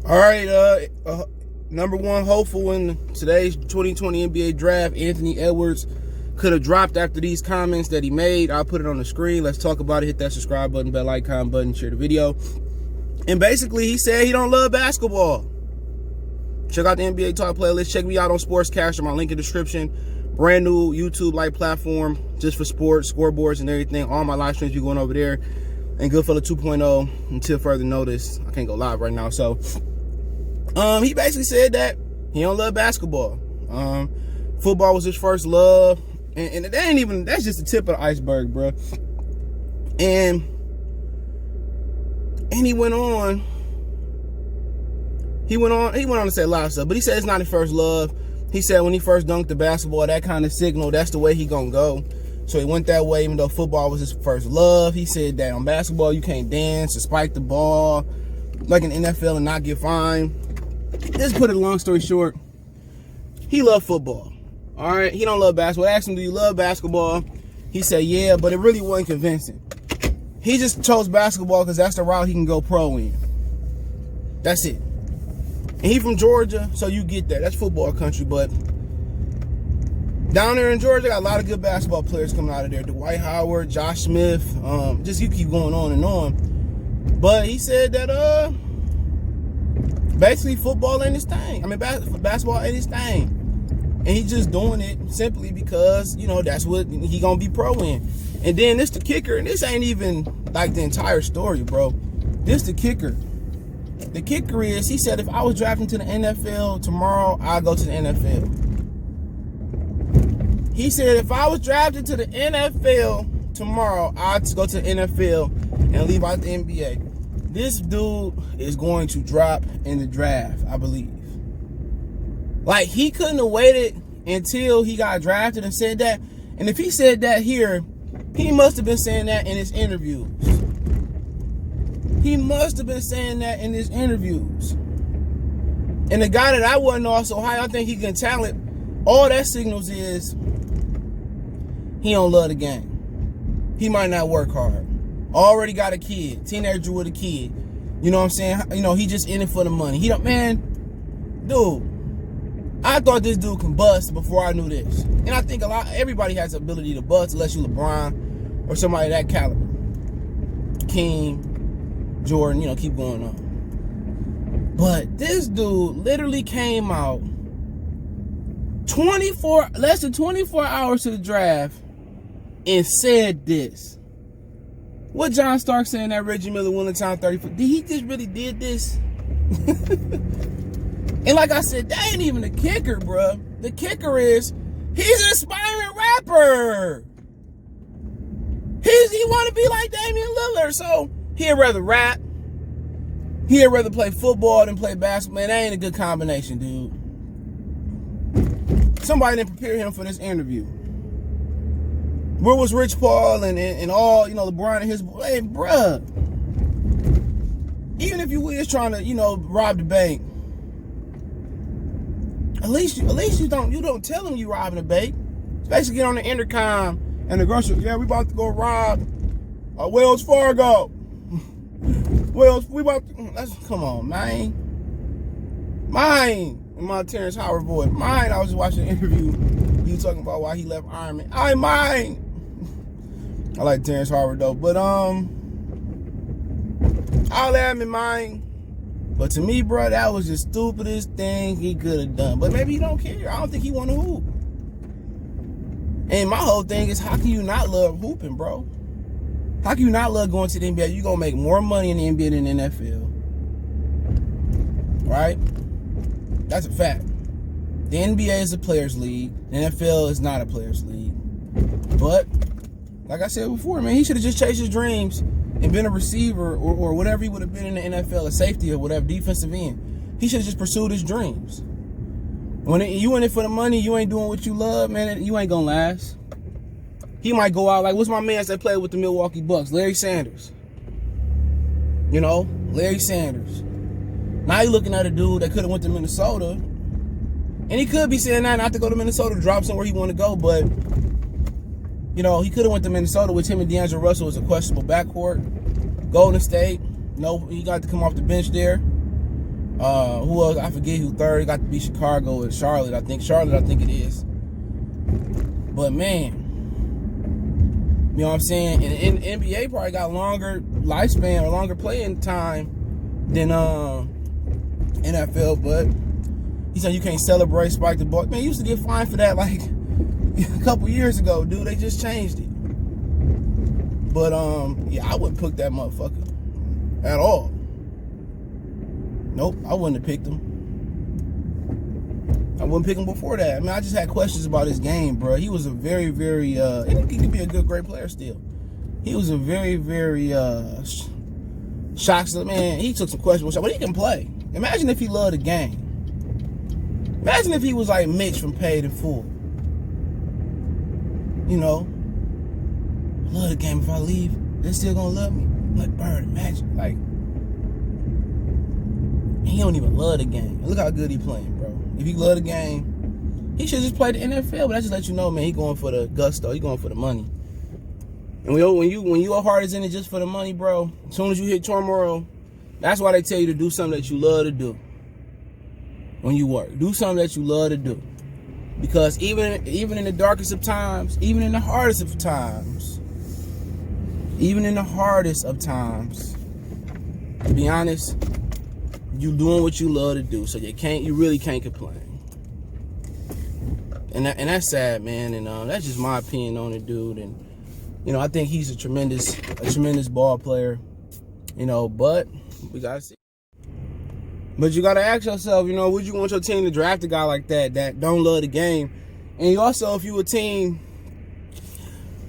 All right, number one hopeful in today's 2020 NBA draft, Anthony Edwards, could have dropped after these comments that he made. I'll put it on the screen. Let's talk about it. Hit that subscribe button, bell icon button, share the video. And basically, he said he don't love basketball. Check out the NBA Talk playlist. Check me out on Sportscastr, my link in the description. Brand new YouTube-like platform just for sports, scoreboards, and everything. All my live streams be going over there. And Goodfella 2.0 until further notice. I can't go live right now. So, he basically said that he don't love basketball. Football was his first love. And that ain't even, that's just the tip of the iceberg, bro. And he went on to say a lot of stuff, but he said it's not his first love. He said when he first dunked the basketball, that kind of signal, that's the way he gonna go. So he went that way, even though football was his first love. He said that on basketball, you can't dance or spike the ball like in NFL and not get fined. Just put it long story short, he loved football. All right, he don't love basketball. I asked him, do you love basketball? He said, yeah, but it really wasn't convincing. He just chose basketball because that's the route he can go pro in. That's it. And he from Georgia, so you get that. That's football country, but down there in Georgia, got a lot of good basketball players coming out of there. Dwight Howard, Josh Smith, just you keep going on and on. But he said that basically football ain't his thing. I mean, basketball ain't his thing. And he's just doing it simply because, you know, that's what he gonna be pro in. And then this the kicker, and this ain't even like the entire story, bro. This the kicker. The kicker is, he said, if I was drafted to the NFL tomorrow, I'll go to the NFL. He said, if I was drafted to the NFL tomorrow, I'd go to the NFL and leave out the NBA. This dude is going to drop in the draft, I believe. Like, he couldn't have waited until he got drafted and said that. And if he said that here, he must have been saying that in his interviews. He must have been saying that in his interviews. And the guy that I wasn't all so high, I think he can talent. All that signals is he don't love the game. He might not work hard. Already got a kid. Teenager with a kid. You know what I'm saying? You know, he just in it for the money. He don't, man, dude. I thought this dude can bust before I knew this. And I think everybody has the ability to bust unless you LeBron or somebody that caliber. King, Jordan, you know, keep going on. But this dude literally came out less than 24 hours to the draft and said this. What John Stark saying that Reggie Miller winning time 34? Did he just really did this? And like I said, that ain't even the kicker, bruh. The kicker is, he's an aspiring rapper. He want to be like Damian Lillard, so he'd rather rap. He'd rather play football than play basketball. Man, that ain't a good combination, dude. Somebody didn't prepare him for this interview. Where was Rich Paul and all, you know, LeBron and his, hey, bruh. Even if you was trying to, you know, rob the bank, At least you don't tell them you robbing a bank. Especially get on the intercom and the grocery. Yeah, we about to go rob Wells Fargo. We about to, come on, man. My Terrence Howard voice. I was just watching an interview. He was talking about why he left Iron Man. I like Terrence Howard though, but I'll have him in mind. But to me, bro, that was the stupidest thing he could have done. But maybe he don't care. I don't think he want to hoop. And my whole thing is, how can you not love hooping, bro? How can you not love going to the NBA? You're going to make more money in the NBA than the NFL. Right? That's a fact. The NBA is a players' league. The NFL is not a players' league. But, like I said before, man, he should have just chased his dreams and been a receiver or whatever he would have been in the NFL, a safety or whatever, defensive end. He should have just pursued his dreams. When you in it for the money, you ain't doing what you love, man, you ain't gonna last. He might go out like, what's my man that played with the Milwaukee Bucks? Larry Sanders. You know, Larry Sanders. Now you looking at a dude that could have went to Minnesota. And he could be saying that not to go to Minnesota, drop somewhere he want to go, but you know, he could have went to Minnesota, which him and D'Angelo Russell was a questionable backcourt. Golden State, no, he got to come off the bench there. Who else? I forget who third. It got to be Chicago and Charlotte. I think it is. But man, you know what I'm saying? And NBA probably got longer lifespan or longer playing time than NFL. But he said you can't celebrate, spike the ball. Man, you used to get fined for that like a couple years ago, dude. They just changed it. But yeah, I wouldn't pick that motherfucker at all. Nope, I wouldn't have picked him. I wouldn't pick him before that. I mean, I just had questions about his game, bro. He was a very, very, and he could be a great player still. He was a very, very shot. Man, he took some questionable shots, but he can play. Imagine if he loved the game. Imagine if he was like Mitch from Paid in Full. You know, I love the game. If I leave, they're still gonna love me. I'm like, Bird, imagine, like. He don't even love the game. Look how good he playing, bro. If he love the game, he should just play the NFL. But I just let you know, man, he going for the gusto. He going for the money. And when your heart is in it just for the money, bro, as soon as you hit turmoil, that's why they tell you to do something that you love to do. When you work, do something that you love to do. Because even in the darkest of times, even in the hardest of times, to be honest, you doing what you love to do, so you really can't complain. And that's sad, man. And that's just my opinion on it, dude. And you know, I think he's a tremendous ball player. You know, but we gotta see. But you gotta ask yourself, you know, would you want your team to draft a guy like that don't love the game? And you also, if you a team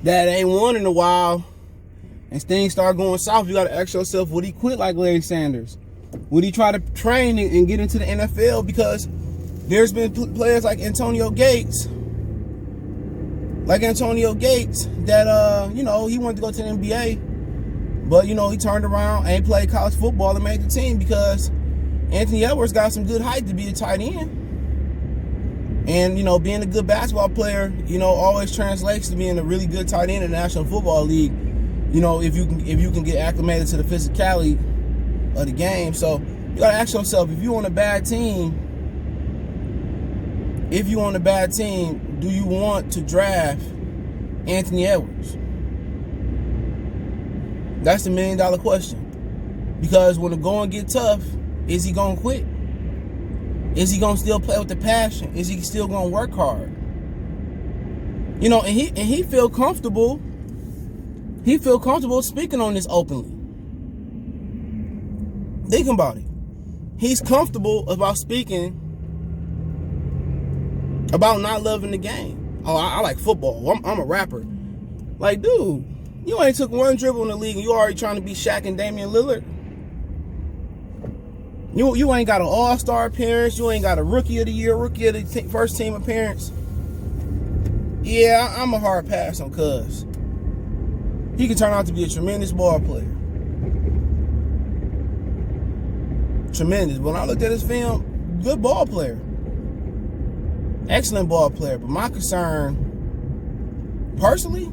that ain't won in a while and things start going south, you gotta ask yourself, would he quit like Larry Sanders? Would he try to train and get into the NFL? Because there's been players like Antonio Gates that, you know, he wanted to go to the NBA, but, you know, he turned around and played college football and made the team because Anthony Edwards got some good height to be a tight end. And, you know, being a good basketball player, you know, always translates to being a really good tight end in the National Football League, you know, if you can get acclimated to the physicality of the game. So you gotta ask yourself, if you on a bad team, do you want to draft Anthony Edwards? That's the $1 million question. Because when the going get tough, is he gonna quit? Is he gonna still play with the passion? Is he still gonna work hard? You know, and he feel comfortable. He feel comfortable speaking on this openly. Think about it. He's comfortable about speaking about not loving the game. Oh, I like football. I'm a rapper. Like, dude, you ain't took one dribble in the league and you already trying to be Shaq and Damian Lillard. You ain't got an all-star appearance. You ain't got a rookie of the year, rookie of the first team appearance. Yeah, I'm a hard pass on Cuz. He can turn out to be a tremendous ball player. Tremendous. When I looked at his film, good ball player. Excellent ball player. But my concern, personally,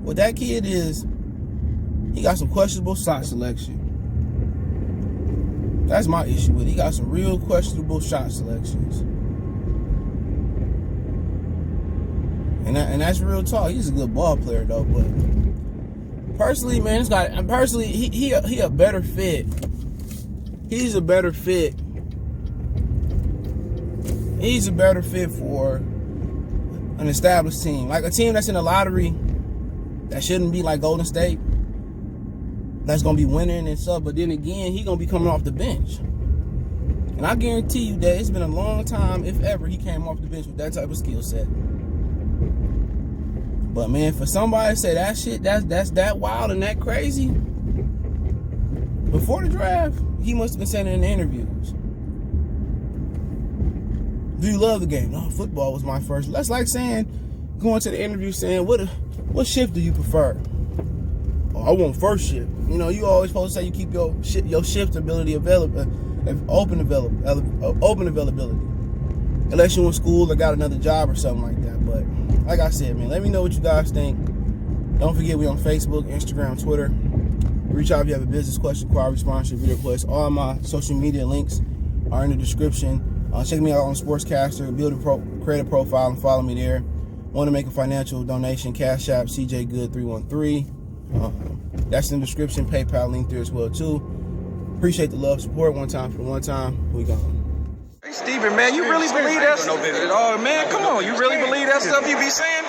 with that kid is he got some questionable shot selection. That's my issue with it. He got some real questionable shot selections. And that's real talk. He's a good ball player though, but personally, man, he a better fit. He's a better fit. He's a better fit for an established team. Like a team that's in the lottery that shouldn't be like Golden State. That's going to be winning and stuff. But then again, he's going to be coming off the bench. And I guarantee you that it's been a long time, if ever, he came off the bench with that type of skill set. But, man, for somebody to say that shit, that's that wild and that crazy, before the draft, he must have been saying it in the interviews. Do you love the game? No, football was my first. That's like saying, going to the interview saying, what shift do you prefer? Oh, I want first shift. You know, you always supposed to say you keep your shift ability open availability. Unless you're in school or got another job or something like that. But like I said, man, let me know what you guys think. Don't forget, we on Facebook, Instagram, Twitter. Reach out if you have a business question, query, sponsorship, video request. All my social media links are in the description. Check me out on Sportscastr, build a credit profile, and follow me there. Want to make a financial donation, Cash App, CJGood313. That's in the description. PayPal link there as well, too. Appreciate the love, support. One time for the one time. We gone. Hey, Steven, man, you really believe that? Oh, man, come on. You really believe that stuff you be saying?